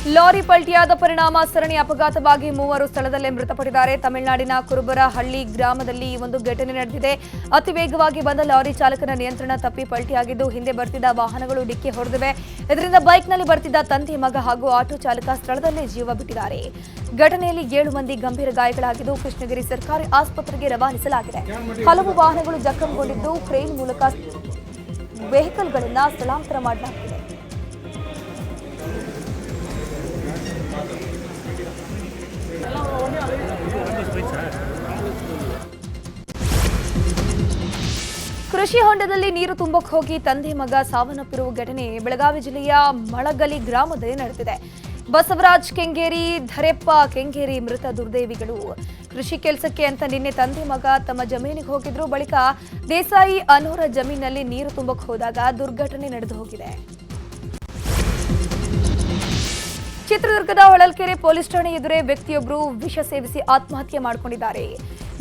Lorry ಪಲ್ಟಿಯಾದ ಪರಿಣಾಮ ಸರಣಿ ಅಪಘಾತವಾಗಿ ಮೂವರು ಸ್ಥಳದಲ್ಲೇ ಮೃತಪಟ್ಟಿದ್ದಾರೆ. ತಮಿಳುನಾಡಿನ ಕುರುಬರಹಳ್ಳಿ ಗ್ರಾಮದಲ್ಲಿ ಈ ಒಂದು ಘಟನೆ ನಡೆದಿದೆ. ಅತಿ ವೇಗವಾಗಿ ಬಂದ ಲಾರಿ ಚಾಲಕನ ನಿಯಂತ್ರಣ ತಪ್ಪಿ ಪಲ್ಟಿಯಾಗಿದ್ದು ಹಿಂದೆ ಬರ್ತಿದ್ದ ವಾಹನಗಳು ಡಿಕ್ಕಿ ಹೊಡೆದಿವೆ. ಇದರಿಂದ ಬೈಕ್ನಲ್ಲಿ ಬರ್ತಿದ್ದ ತಂದೆ, ಮಗ ಹಾಗೂ ಆಟೋ ಚಾಲಕ ಸ್ಥಳದಲ್ಲೇ ಜೀವ ಬಿಟ್ಟಿದ್ದಾರೆ. ಘಟನೆಯಲ್ಲಿ 7 ಮಂದಿ ಗಂಭೀರ ಗಾಯಗಳಾಗಿದ್ದು ಕೃಷ್ಣಗಿರಿ ಸರ್ಕಾರಿ ಆಸ್ಪತ್ರೆಗೆ ರವಾನಿಸಲಾಗಿದೆ. ಹಲವು ವಾಹನಗಳು ಜಖಂಗೊಂಡಿದ್ದು ಕ್ರೇನ್ ಮೂಲಕ ವೆಹಿಕಲ್ಗಳನ್ನು ಸ್ಥಳಾಂತರ ಮಾಡಲಾಗಿದೆ. ಕೃಷಿ ಹೊಂಡದಲ್ಲಿ ನೀರು ತುಂಬಕ್ಕೆ ಹೋಗಿ ತಂದೆ, ಮಗ ಸಾವನ್ನಪ್ಪಿರುವ ಘಟನೆ ಬೆಳಗಾವಿ ಜಿಲ್ಲೆಯ ಮಳಗಲಿ ಗ್ರಾಮದಲ್ಲಿ ನಡೆದಿದೆ. ಬಸವರಾಜ್ ಕೆಂಗೇರಿ, ಧರೆಪ್ಪ ಕೆಂಗೇರಿ ಮೃತ ದುರ್ದೈವಿಗಳು. ಕೃಷಿ ಕೆಲಸಕ್ಕೆ ಅಂತ ನಿನ್ನೆ ತಂದೆ, ಮಗ ತಮ್ಮ ಜಮೀನಿಗೆ ಹೋಗಿದ್ರು. ಬಳಿಕ ದೇಸಾಯಿ ಅನ್ನೋರ ಜಮೀನಿನಲ್ಲಿ ನೀರು ತುಂಬಕ್ಕೆ ಹೋದಾಗ ದುರ್ಘಟನೆ ನಡೆದು ಹೋಗಿದೆ. ಚಿತ್ರದುರ್ಗದ ಹೊಳಲ್ಕೆರೆ ಪೊಲೀಸ್ ಠಾಣೆ ಎದುರೇ ವ್ಯಕ್ತಿಯೊಬ್ಬರು ವಿಷ ಸೇವಿಸಿ ಆತ್ಮಹತ್ಯೆ ಮಾಡಿಕೊಂಡಿದ್ದಾರೆ.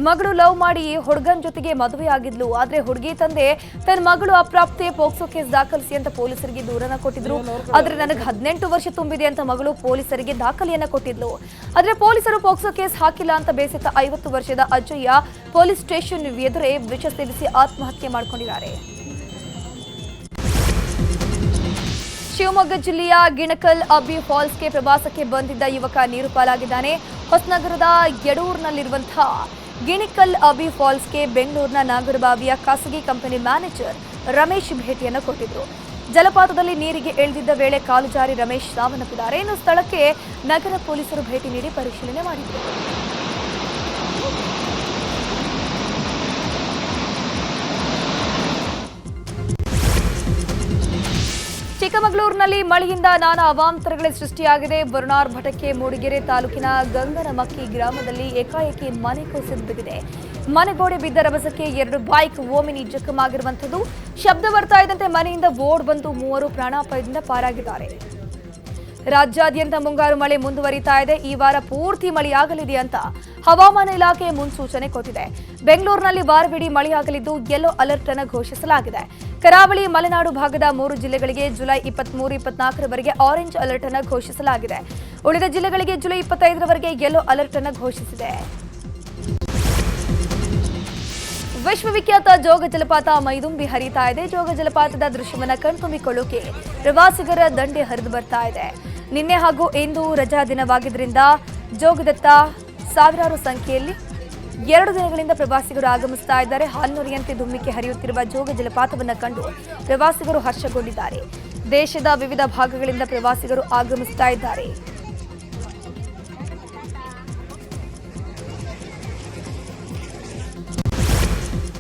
ಮಗಳು ಲವ್ ಮಾಡಿ ಹುಡುಗನ ಜೊತೆಗೆ ಮದುವೆಯಾಗಿದ್ಲು. ಆದ್ರೆ ಹುಡುಗಿ ತಂದೆ ತನ್ನ ಮಗಳು ಅಪ್ರಾಪ್ತೆ, ಪೋಕ್ಸೋ ಕೇಸ್ ದಾಖಲಿಸಿ ಅಂತ ಪೊಲೀಸರಿಗೆ ದೂರನ್ನ ಕೊಟ್ಟಿದ್ರು. ಆದ್ರೆ ನನಗೆ 18 ವರ್ಷ ತುಂಬಿದೆ ಅಂತ ಮಗಳು ಪೊಲೀಸರಿಗೆ ದಾಖಲೆಯನ್ನ ಕೊಟ್ಟಿದ್ಲು. ಆದ್ರೆ ಪೊಲೀಸರು ಪೋಕ್ಸೋ ಕೇಸ್ ಹಾಕಿಲ್ಲ ಅಂತ ಬೇಸತ್ತ 50 ವರ್ಷದ ಅಜ್ಜಯ್ಯ ಪೊಲೀಸ್ ಸ್ಟೇಷನ್ ಎದುರೇ ವಿಷ ಸೇವಿಸಿ ಆತ್ಮಹತ್ಯೆ ಮಾಡಿಕೊಂಡಿದ್ದಾರೆ. ಶಿವಮೊಗ್ಗ ಜಿಲ್ಲೆಯ ಗಿಣಕಲ್ ಅಬ್ಬಿ ಫಾಲ್ಸ್ಗೆ ಪ್ರವಾಸಕ್ಕೆ ಬಂದಿದ್ದ ಯುವಕ ನೀರು ಪಾಲಾಗಿದ್ದಾನೆ. ಹೊಸನಗರದ ಯಡೂರಿನಲ್ಲಿರುವಂತಹ ಗಿಣಿಕಲ್ ಅಬ್ಬಿ ಫಾಲ್ಸ್ಗೆ ಬೆಂಗಳೂರಿನ ನಾಗರಬಾವಿಯ ಖಾಸಗಿ ಕಂಪನಿ ಮ್ಯಾನೇಜರ್ ರಮೇಶ್ ಭೇಟಿಯನ್ನು ಕೊಟ್ಟಿದ್ರು. ಜಲಪಾತದಲ್ಲಿ ನೀರಿಗೆ ಇಳಿದಿದ್ದ ವೇಳೆ ಕಾಲು ಜಾರಿ ರಮೇಶ್ ಸಾವನ್ನಪ್ಪಿದ್ದಾರೆ. ಇನ್ನು ಸ್ಥಳಕ್ಕೆ ನಗರ ಪೊಲೀಸರು ಭೇಟಿ ನೀಡಿ ಪರಿಶೀಲನೆ ಮಾಡಿದರು. ಚಿಕ್ಕಮಗಳೂರಿನಲ್ಲಿ ಮಳೆಯಿಂದ ನಾನಾ ಅವಾಂತರಗಳೇ ಸೃಷ್ಟಿಯಾಗಿದೆ. ವರುಣಾರ್ಭಟಕ್ಕೆ ಮೂಡಿಗೆರೆ ತಾಲೂಕಿನ ಗಂಗನಮಕ್ಕಿ ಗ್ರಾಮದಲ್ಲಿ ಏಕಾಏಕಿ ಮನೆ ಕುಸಿದು ಬಿದ್ದಿದೆ. ಮನೆಗೋಡೆ ಬಿದ್ದ ರಭಸಕ್ಕೆ 2 ಬೈಕ್ ಓಮಿನಿ ಜಖಮಾಗಿರುವಂಥದ್ದು. ಶಬ್ದ ಬರ್ತಾ ಇದ್ದಂತೆ ಮನೆಯಿಂದ ಓಡ್ ಬಂದು 3 ಪ್ರಾಣಾಪಾಯದಿಂದ ಪಾರಾಗಿದ್ದಾರೆ. ರಾಜ್ಯಾದ್ಯಂತ ಮುಂಗಾರು ಮಳೆ ಮುಂದುವರಿತಾ ಇದೆ. ಈ ವಾರ ಪೂರ್ತಿ ಮಳೆಯಾಗಲಿದೆ ಅಂತ ಹವಾಮಾನ ಇಲಾಖೆ ಮುನ್ಸೂಚನೆ ಕೊಟ್ಟಿದೆ. ಬೆಂಗಳೂರಿನಲ್ಲಿ ವಾರವಿಡೀ ಮಳೆಯಾಗಲಿದ್ದು ಯೆಲ್ಲೋ ಅಲರ್ಟ್ ಅನ್ನು ಘೋಷಿಸಲಾಗಿದೆ. ಕರಾವಳಿ, ಮಲೆನಾಡು ಭಾಗದ 3 ಜಿಲ್ಲೆಗಳಿಗೆ ಜುಲೈ 23, 24ರವರೆಗೆ ಆರೆಂಜ್ ಅಲರ್ಟ್ ಅನ್ನು ಘೋಷಿಸಲಾಗಿದೆ. ಉಳಿದ ಜಿಲ್ಲೆಗಳಿಗೆ ಜುಲೈ 25ರವರೆಗೆ ಯೆಲ್ಲೋ ಅಲರ್ಟ್ ಅನ್ನು ಘೋಷಿಸಿದೆ. ವಿಶ್ವವಿಖ್ಯಾತ ಜೋಗ ಜಲಪಾತ ಮೈದುಂಬಿ ಹರಿತಾ ಇದೆ. ಜೋಗ ಜಲಪಾತದ ದೃಶ್ಯವನ್ನು ಕಣ್ತುಂಬಿಕೊಳ್ಳೋಕೆ ಪ್ರವಾಸಿಗರ ದಂಡೆ ಹರಿದು ಬರ್ತಾ ಇದೆ. ನಿನ್ನೆ ಹಾಗೂ ಇಂದು ರಜಾ ದಿನವಾಗಿದ್ದರಿಂದ ಜೋಗದತ್ತ ಸಾವಿರಾರು ಸಂಖ್ಯೆಯಲ್ಲಿ 2 ದಿನಗಳಿಂದ ಪ್ರವಾಸಿಗರು ಆಗಮಿಸ್ತಾ ಇದ್ದಾರೆ. ಹಾಲ್ನೊರೆಯಂತೆ ಧುಮ್ಮಿಕೆ ಹರಿಯುತ್ತಿರುವ ಜೋಗ ಜಲಪಾತವನ್ನು ಕಂಡು ಪ್ರವಾಸಿಗರು ಹರ್ಷಗೊಂಡಿದ್ದಾರೆ. ದೇಶದ ವಿವಿಧ ಭಾಗಗಳಿಂದ ಪ್ರವಾಸಿಗರು ಆಗಮಿಸ್ತಾ ಇದ್ದಾರೆ.